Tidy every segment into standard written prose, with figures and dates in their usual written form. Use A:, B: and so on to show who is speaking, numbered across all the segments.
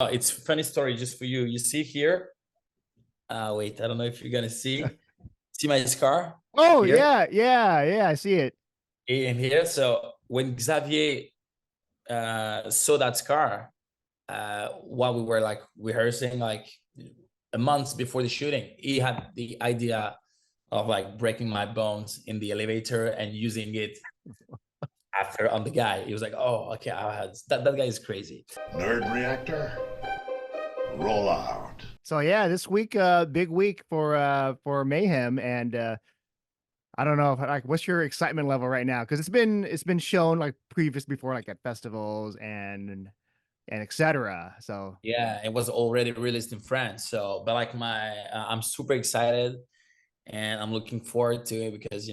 A: It's a funny story just for you. You see here. Wait, I don't know if you're gonna see my scar
B: Oh
A: here
B: yeah, I see it.
A: in here. So when Xavier saw that scar, while we were like rehearsing, like a month before the shooting, he had the idea of like breaking my bones in the elevator and using it after on the guy. He was like, "Oh, okay, I had that guy is crazy."
C: Nerd Reactor, roll out.
B: So yeah, this week, big week for Mayhem, and I don't know if like what's your excitement level right now? Because it's been shown like before, like at festivals and etc. So
A: Yeah, it was already released in France. So, but like I'm super excited and I'm looking forward to it because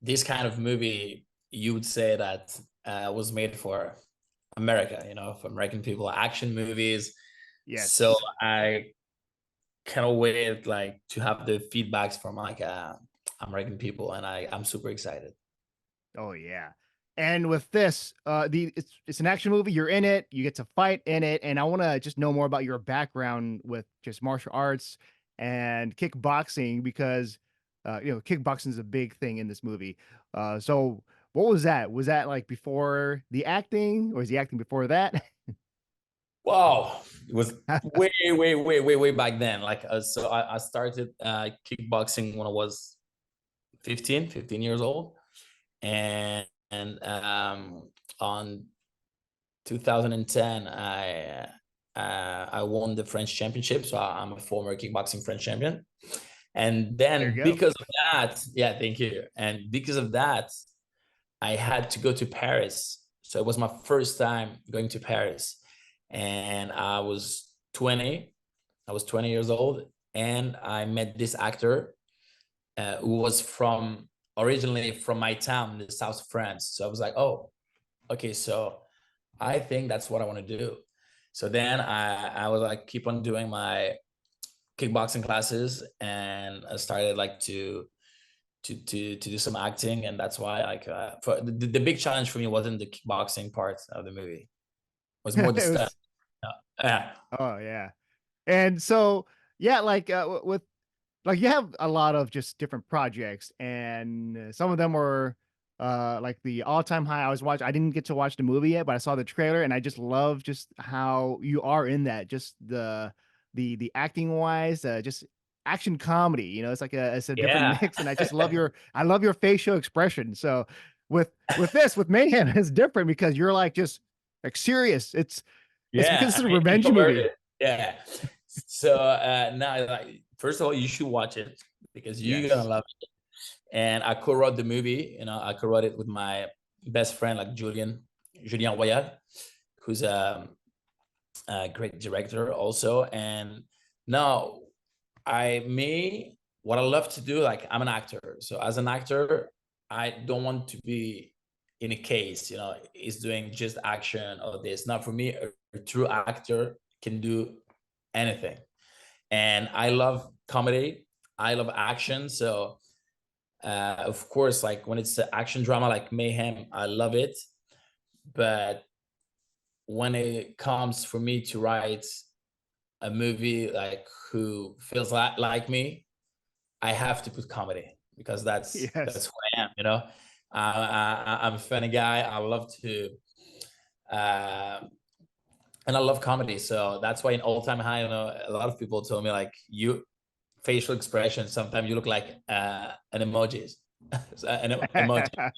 A: this kind of movie you would say that was made for America, for American people, action movies. So
B: yes,
A: I cannot wait like to have the feedbacks from like American people, and I'm super excited.
B: oh yeah. And with this, it's an action movie. You're in it. You get to fight in it, and I want to just know more about your background with just martial arts and kickboxing because kickboxing is a big thing in this movie. So what was that? Was that like before the acting, or was the acting before that?
A: Wow, it was way, way, way, way, way back then. Like, so I started kickboxing when I was 15 years old, and on 2010, I won the French championship. So I'm a former kickboxing French champion. And
B: There you
A: then
B: go.
A: because of that, yeah, thank you. And because of that, I had to go to Paris. So it was my first time going to Paris. And I was 20. I was 20 years old. And I met this actor who was originally from my town, the south of France. So I was like, oh, okay, so I think that's what I want to do. So then I was like, keep on doing my kickboxing classes, and I started like to do some acting, and that's why like for the big challenge for me wasn't the kickboxing part of the movie. It was more the
B: It
A: stuff.
B: was.
A: Yeah.
B: Oh yeah. And so yeah, like with like you have a lot of just different projects, and some of them were like the all-time high. I didn't get to watch the movie yet, but I saw the trailer, and I just love just how you are in that, just the acting wise, just action comedy, it's like it's a different
A: Yeah.
B: mix, and I love your facial expression. So with Mayhem it's different because you're like just like serious. It's because
A: Yeah,
B: it's a
A: I mean,
B: revenge movie.
A: introverted. Yeah. So now, like, first of all, you should watch it because you're gonna
B: Yes.
A: love it. And I co-wrote the movie. I co-wrote it with my best friend, like Julien Royal, who's a great director also. And now, what I love to do, like, I'm an actor. So as an actor, I don't want to be in a case, is doing just action or this. Not for me. A true actor can do anything. And I love comedy. I love action. So of course, like when it's an action drama like Mayhem, I love it. But when it comes for me to write a movie like who feels like me, I have to put comedy because that's
B: Yes.
A: who I am. I'm a funny guy. I love to, uh, and I love comedy. So that's why in All Time High, a lot of people told me like you facial expression. Sometimes you look like an emojis, an emoji.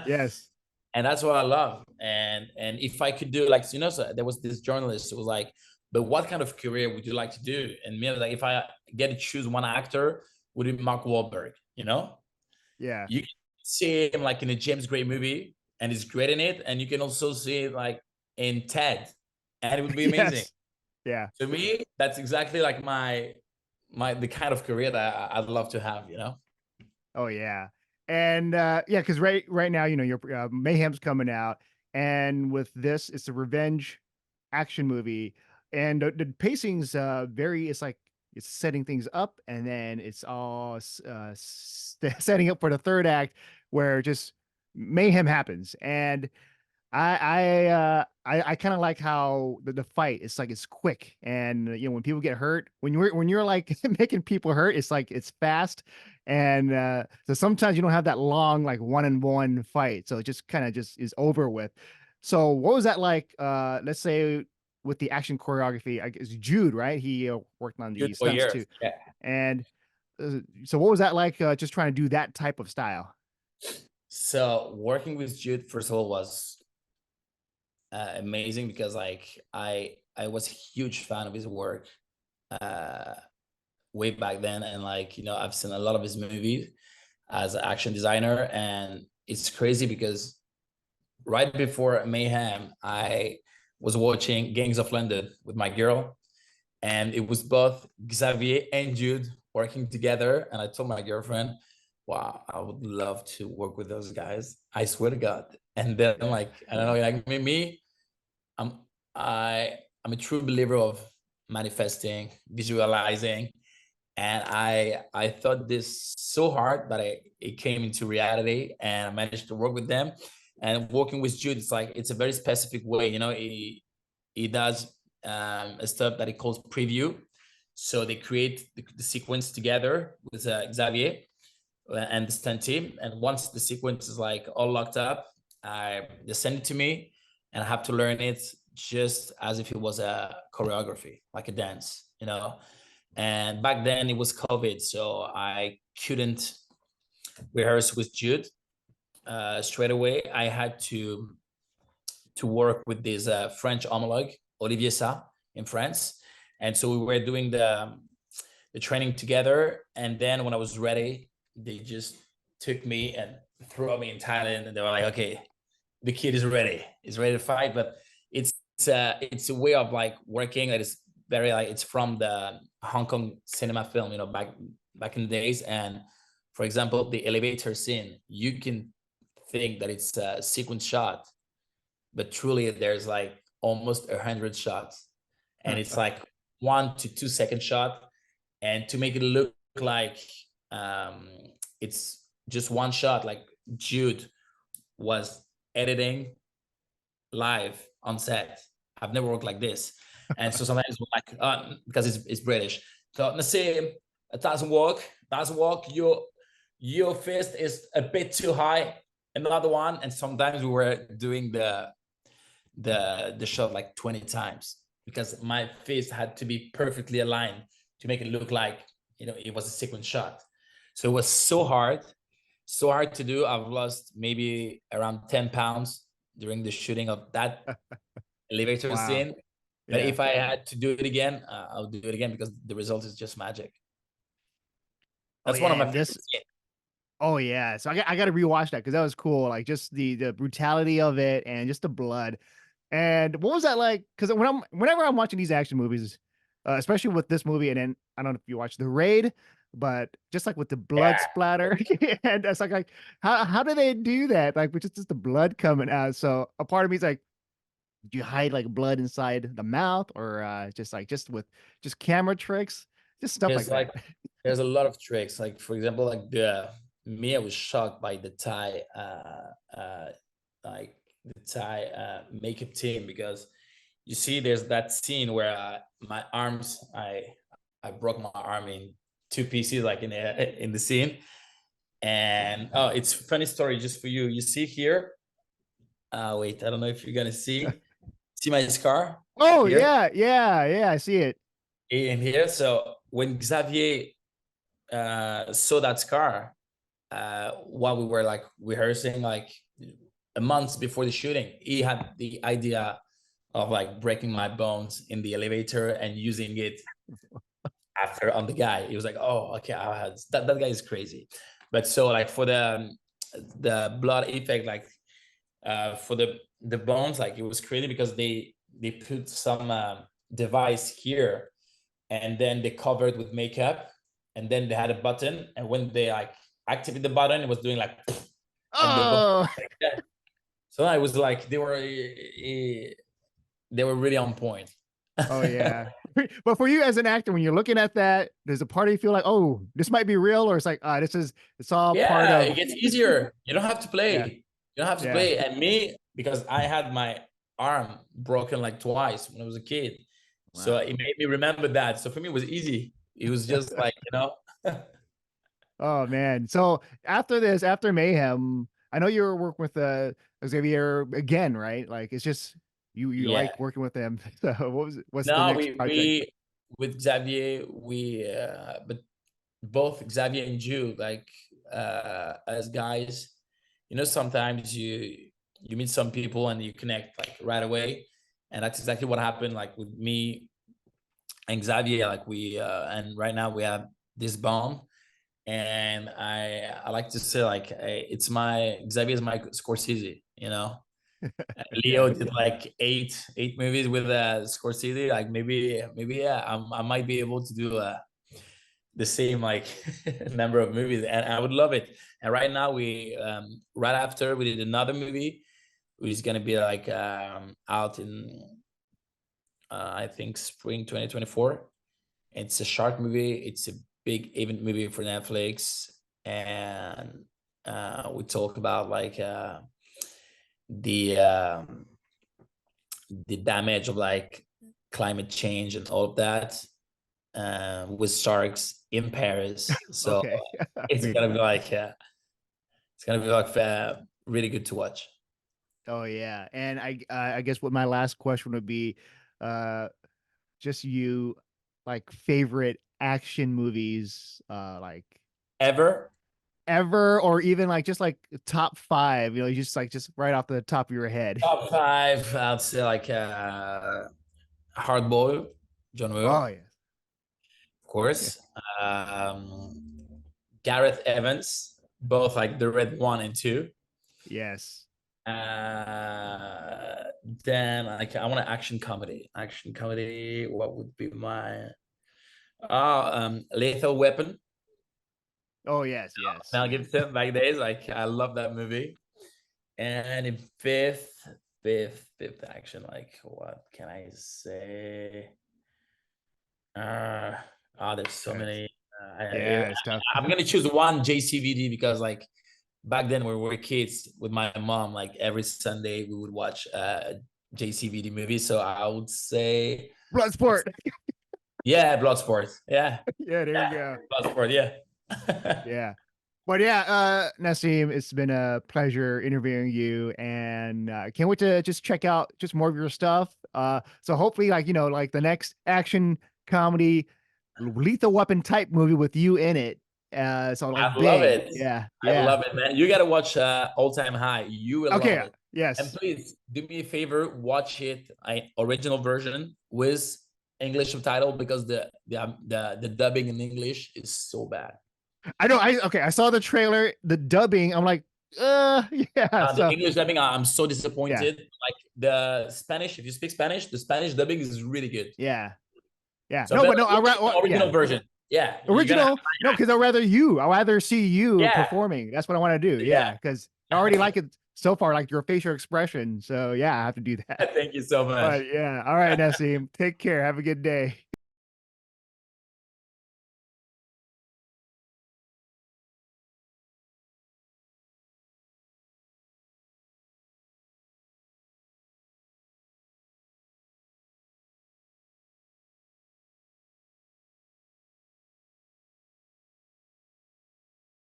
B: Yes.
A: And that's what I love. And if I could do like, so there was this journalist who was like, but what kind of career would you like to do? And me, like, if I get to choose one actor, would it be Mark Wahlberg?
B: Yeah.
A: You can see him like in a James Gray movie, and he's great in it, and you can also see it like in Ted, and it would be amazing.
B: Yes. Yeah.
A: To me, that's exactly like the kind of career that I'd love to have.
B: Oh yeah. And yeah, because right now, your Mayhem's coming out, and with this, it's a revenge action movie, and the pacing's very. It's like it's setting things up, and then it's all setting up for the third act, where just mayhem happens. And I kind of like how the fight, it's like it's quick, and when people get hurt, when you're like making people hurt, it's like it's fast, and so sometimes you don't have that long like one-on-one fight, so it just kind of just is over with. So what was that like? Let's say with the action choreography, I guess Jude, right? He worked on the
A: Good for
B: stunts
A: years.
B: too,
A: Yeah.
B: and so what was that like? Just trying to do that type of style.
A: So working with Jude, first of all, was amazing because like I was a huge fan of his work uh, way back then, and like I've seen a lot of his movies as an action designer, and it's crazy because right before Mayhem, I was watching Gangs of London with my girl, and it was both Xavier and Jude working together, and I told my girlfriend, wow, I would love to work with those guys, I swear to God. And then like I don't know, like me, I'm I'm a true believer of manifesting, visualizing, and I thought this so hard that it came into reality, and I managed to work with them. And working with Jude, it's like it's a very specific way. He does a stuff that he calls preview. So they create the sequence together with Xavier and the stunt team. And once the sequence is like all locked up, they send it to me, and I have to learn it just as if it was a choreography, like a dance, And back then it was COVID, so I couldn't rehearse with Jude straight away. I had to work with this French homologue, Olivier Sa, in France, and so we were doing the training together. And then when I was ready, they just took me and threw me in Thailand, and they were like, "Okay, the kid is ready. He's ready to fight." But it's a way of like working that is very like it's from the Hong Kong cinema film, back in the days. And for example, the elevator scene, you can think that it's a sequence shot, but truly there's like almost 100 shots, and it's like 1 to 2 second shot, and to make it look like it's just one shot, like Jude was editing live on set. I've never worked like this. And so sometimes like because it's British, so Nassim, it doesn't work, your fist is a bit too high, another one. And sometimes we were doing the shot like 20 times because my fist had to be perfectly aligned to make it look like it was a sequence shot. So it was so hard to do. I've lost maybe around 10 pounds during the shooting of that elevator scene. But if I had to do it again, I'll do it again because the result is just magic. That's one of my favorite scenes.
B: Oh yeah, so I got to rewatch that because that was cool. Like just the brutality of it and just the blood. And what was that like? Because whenever I'm watching these action movies, especially with this movie, and then I don't know if you watch The Raid, but just like with the blood splatter, and that's like how do they do that? Like with just the blood coming out. So a part of me is like, do you hide like blood inside the mouth, or just with camera tricks, just stuff like that?
A: There's a lot of tricks. Like for example, like I was shocked by the Thai makeup team, because you see there's that scene where my arms, I broke my arm in 2 pieces, like in the scene. And it's a funny story just for you. You see here, wait, I don't know if you're gonna see my scar.
B: Oh
A: here.
B: yeah, I see it
A: in here. So when Xavier saw that scar, while we were like rehearsing, like a month before the shooting, he had the idea of like breaking my bones in the elevator and using it after on the guy. He was like, "Oh, okay, that guy is crazy." But so like for the blood effect, like for the bones, like it was crazy because they put some device here, and then they covered with makeup, and then they had a button, and when they like activated the button, it was doing like
B: oh.
A: So I was like, they were really on point.
B: Oh yeah. But for you as an actor, when you're looking at that, does a part of you feel like, oh, this might be real, or it's like, it's all part of
A: it gets easier. You don't have to play.
B: Yeah.
A: You don't have to play. And me, because I had my arm broken like twice when I was a kid. So
B: Wow.
A: it made me remember that. So for me, it was easy. It was just like,
B: Oh man. So after this, after Mayhem, I know you were working with Xavier again, right? Like it's just you
A: yeah.
B: like working with him. So what's the
A: No,
B: next project?
A: we with Xavier, but both Xavier and Ju, like as guys, sometimes you meet some people and you connect like right away. And that's exactly what happened like with me and Xavier. Like and right now we have this bond. And I like to say like it's my Xavier's my Scorsese, Leo
B: Yeah.
A: did like eight movies with Scorsese. Like maybe yeah, I might be able to do the same like number of movies, and I would love it. And right now we right after we did another movie, which is gonna be like out in I think spring 2024. It's a shark movie. It's a big event movie for Netflix, and we talk about like the damage of like climate change and all of that with sharks in Paris. So
B: Okay.
A: it's gonna be like really good to watch.
B: Oh yeah. And I guess what my last question would be, just you like favorite action movies, like
A: Ever?
B: ever, or even like just like top five, just right off the top of your head.
A: Top five, I'd say like Hard Boiled, John
B: Oh
A: Woo,
B: yes.
A: of course. Um, Gareth Evans, both like the red one and two.
B: Yes.
A: Uh, then like I want an action comedy. Action comedy. What would be my Lethal Weapon?
B: Oh yes, yes.
A: Mel Gibson back days. Like I love that movie. And in fifth action. Like what can I say? There's so many.
B: Yeah, it's tough.
A: I'm gonna choose one JCVD because like back then when we were kids with my mom, like every Sunday we would watch JCVD movies. So I would say
B: Bloodsport.
A: yeah, Bloodsport. Yeah.
B: Yeah, there
A: Yeah.
B: you go.
A: Bloodsport, yeah.
B: Yeah. But yeah, Nassim, it's been a pleasure interviewing you, and can't wait to just check out just more of your stuff. So hopefully, like like the next action comedy, Lethal Weapon type movie with you in it. So like
A: I love
B: big,
A: it.
B: yeah,
A: I
B: yeah.
A: love it, man. You gotta watch All Time High. You will love
B: Okay,
A: it. And
B: yes.
A: please do me a favor, watch it original version with English subtitle because the dubbing in English is so bad.
B: I know. I saw the trailer, the dubbing. I'm like, yeah.
A: The
B: So
A: English dubbing, I'm so
B: yeah,
A: disappointed. Like the Spanish, if you speak Spanish, the Spanish dubbing is really good.
B: yeah, yeah.
A: So,
B: No, but no,
A: original
B: yeah.
A: version. Yeah,
B: Original, no, because I'd rather see you
A: yeah,
B: performing. That's what I want to do.
A: yeah.
B: Yeah, because I already like it so far, like your facial expression. So yeah, I have to do that.
A: Thank you so much.
B: But yeah, all right, Nassim, take care. Have a good day.